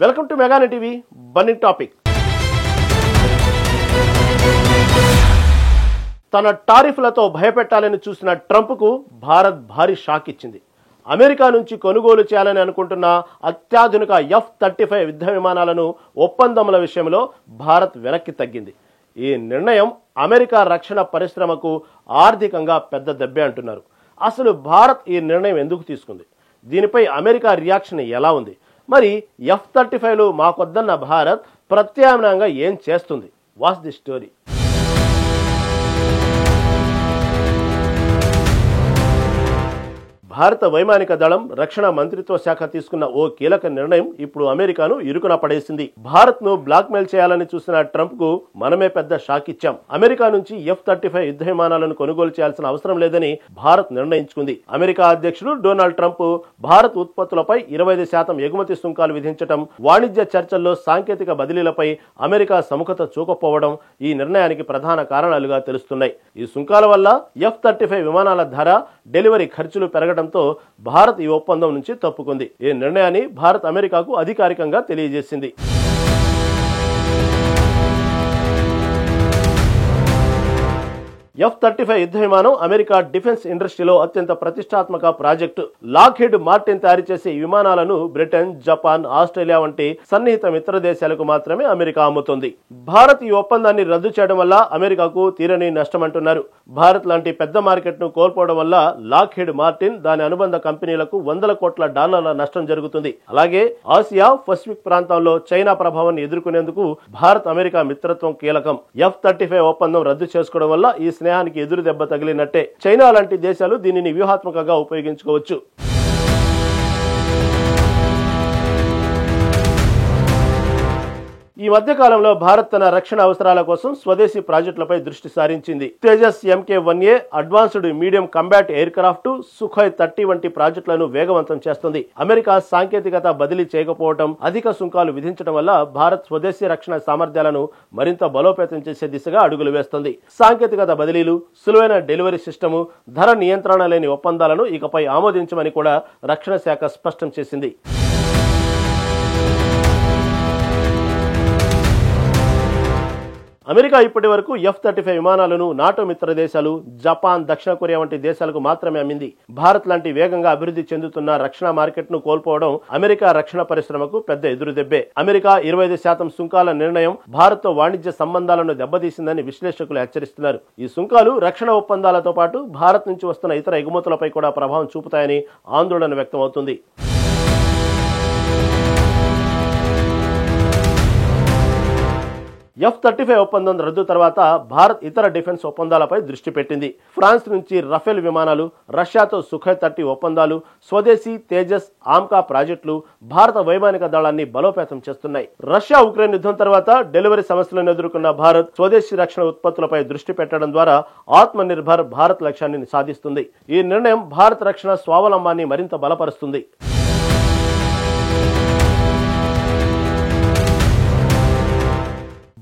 Welcome to మెగానే TV burning topic. తన టారిఫ్లతో భయపెట్టాలని చూసిన ట్రంప్కు భారత్ భారీ షాక్ ఇచ్చింది. అమెరికా నుంచి కొనుగోలు చేయాలని అనుకుంటున్న అత్యాధునిక F-35 యుద్ధ విమానాలను ఒప్పందముల విషయంలో భారత్ వెనక్కి తగ్గింది. ఈ నిర్ణయం అమెరికా రక్షణ పరిశ్రమకు ఆర్థికంగా పెద్ద దెబ్బే అంటున్నారు. అసలు భారత్ ఈ నిర్ణయం ఎందుకు తీసుకుంది? దీనిపై అమెరికా రియాక్షన్ ఎలా ఉంది? మరి F-35లు మాకొద్దన్న భారత్ ప్రత్యామ్నాయంగా ఏం చేస్తుంది? Watch the story. భారత వైమానిక దళం రక్షణ మంత్రిత్వ శాఖ తీసుకున్న ఓ కీలక నిర్ణయం ఇప్పుడు అమెరికాను ఇరుకున పడేసింది. భారత్ ను బ్లాక్ మెయిల్ చేయాలని చూసిన ట్రంప్ కు మనమే పెద్ద షాక్ ఇచ్చాం. అమెరికా నుంచి F-35 యుద్ధ విమానాలను కొనుగోలు చేయాల్సిన అవసరం లేదని భారత్ నిర్ణయించుకుంది. అమెరికా అధ్యక్షుడు డొనాల్డ్ ట్రంప్ భారత్ ఉత్పత్తులపై 25% ఎగుమతి సుంకాలు విధించడం, వాణిజ్య చర్చల్లో సాంకేతిక బదిలీలపై అమెరికా సముఖత చూపకపోవడం ఈ నిర్ణయానికి ప్రధాన కారణాలుగా తెలుస్తున్నాయి. ఈ సుంకాల వల్ల F-35 విమానాల ధర, డెలివరీ ఖర్చులు పెరగడం భారత్ ఈ ఒప్పందం నుంచి తప్పుకుంది. ఈ నిర్ణయాన్ని భారత్ అమెరికాకు అధికారికంగా తెలియజేసింది. F-35 యుద్ధ విమానం అమెరికా డిఫెన్స్ ఇండస్ట్రీలో అత్యంత ప్రతిష్టాత్మక ప్రాజెక్టు. లాక్హీడ్ మార్టిన్ తయారు చేసే ఈ విమానాలను బ్రిటన్, జపాన్, ఆస్ట్రేలియా వంటి సన్నిహిత మిత్ర దేశాలకు మాత్రమే అమెరికా అమ్ముతుంది. భారత్ ఈ ఒప్పందాన్ని రద్దు చేయడం వల్ల అమెరికాకు తీరని నష్టమంటున్నారు. భారత్ లాంటి పెద్ద మార్కెట్ ను కోల్పోవడం వల్ల లాక్హీడ్ మార్టిన్, దాని అనుబంధ కంపెనీలకు $100 కోట్ల నష్టం జరుగుతుంది. అలాగే ఆసియా, పసిఫిక్ ప్రాంతంలో చైనా ప్రభావాన్ని ఎదుర్కొనేందుకు భారత్ అమెరికా మిత్రత్వం కీలకం. F-35 ఒప్పందం రద్దు చేసుకోవడం వల్ల ఈ స్నేహానికి ఎదురు దెబ్బ తగిలినట్టే. చైనా లాంటి దేశాలు దీనిని వ్యూహాత్మకంగా ఉపయోగించుకోవచ్చు. ఈ మధ్య కాలంలో భారత్ తన రక్షణ అవసరాల కోసం స్వదేశీ ప్రాజెక్టులపై దృష్టి సారించింది. Tejas MK-1A, advanced medium combat air craft, Sukhoi 30 వంటి ప్రాజెక్టులను వేగవంతం చేస్తుంది. అమెరికా సాంకేతికత బదిలీ చేయకపోవడం, అధిక సుంకాలు విధించడం వల్ల భారత్ స్వదేశీ రక్షణ సామర్థ్యాలను మరింత బలోపేతం చేసే దిశగా అడుగులు వేస్తుంది. సాంకేతికత బదిలీలు, సులువైన డెలివరీ సిస్టము, ధర నియంత్రణ లేని ఒప్పందాలను ఇకపై ఆమోదించమని కూడా రక్షణ శాఖ స్పష్టం చేసింది. అమెరికా ఇప్పటి వరకు F-35 విమానాలను నాటో మిత్ర దేశాలు, జపాన్, దక్షిణ కొరియా వంటి దేశాలకు మాత్రమే అమ్మింది. భారత్ లాంటి వేగంగా అభివృద్ధి చెందుతున్న రక్షణ మార్కెట్ ను కోల్పోవడం అమెరికా రక్షణ పరిశ్రమకు పెద్ద ఎదురుదెబ్బే. అమెరికా 25% సుంకాల నిర్ణయం భారత్ తో వాణిజ్య సంబంధాలను దెబ్బతీసిందని విశ్లేషకులు హెచ్చరిస్తున్నారు. ఈ సుంకాలు రక్షణ ఒప్పందాలతో పాటు భారత్ నుంచి వస్తున్న ఇతర ఎగుమతులపై కూడా ప్రభావం చూపుతాయని ఆందోళన వ్యక్తమవుతుంది. F-35 ఒప్పందం రద్దు తర్వాత భారత్ ఇతర డిఫెన్స్ ఒప్పందాలపై దృష్టి పెట్టింది. ఫ్రాన్స్ నుంచి రఫేల్ విమానాలు, రష్యాతో సుఖోయ్ 30 ఒప్పందాలు, స్వదేశీ తేజస్, ఆమ్కా ప్రాజెక్టులు భారత వైమానిక దళాన్ని బలోపేతం చేస్తున్నాయి. రష్యా ఉక్రెయిన్ యుద్ధం తర్వాత డెలివరీ సమస్యలను ఎదుర్కొన్న భారత్ స్వదేశీ రక్షణ ఉత్పత్తులపై దృష్టి పెట్టడం ద్వారా ఆత్మ నిర్భర్ భారత్ లక్ష్యాన్ని సాధిస్తుంది. ఈ నిర్ణయం భారత రక్షణ స్వావలంబనాన్ని మరింత బలపరుస్తుంది.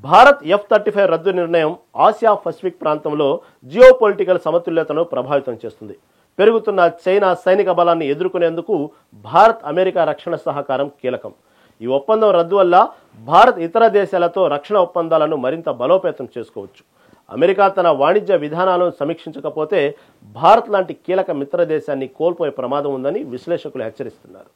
భారత్ F-35 రద్దు నిర్ణయం ఆసియా పసిఫిక్ ప్రాంతంలో జియోపొలిటికల్ సమతుల్యతను ప్రభావితం చేస్తుంది. పెరుగుతున్న చైనా సైనిక బలాన్ని ఎదుర్కొనేందుకు భారత్ అమెరికా రక్షణ సహకారం కీలకం. ఈ ఒప్పందం రద్దు వల్ల భారత్ ఇతర దేశాలతో రక్షణ ఒప్పందాలను మరింత బలోపేతం చేసుకోవచ్చు. అమెరికా తన వాణిజ్య విధానాలను సమీక్షించకపోతే భారత్ లాంటి కీలక మిత్ర దేశాన్ని కోల్పోయే ప్రమాదం ఉందని విశ్లేషకులు హెచ్చరిస్తున్నారు.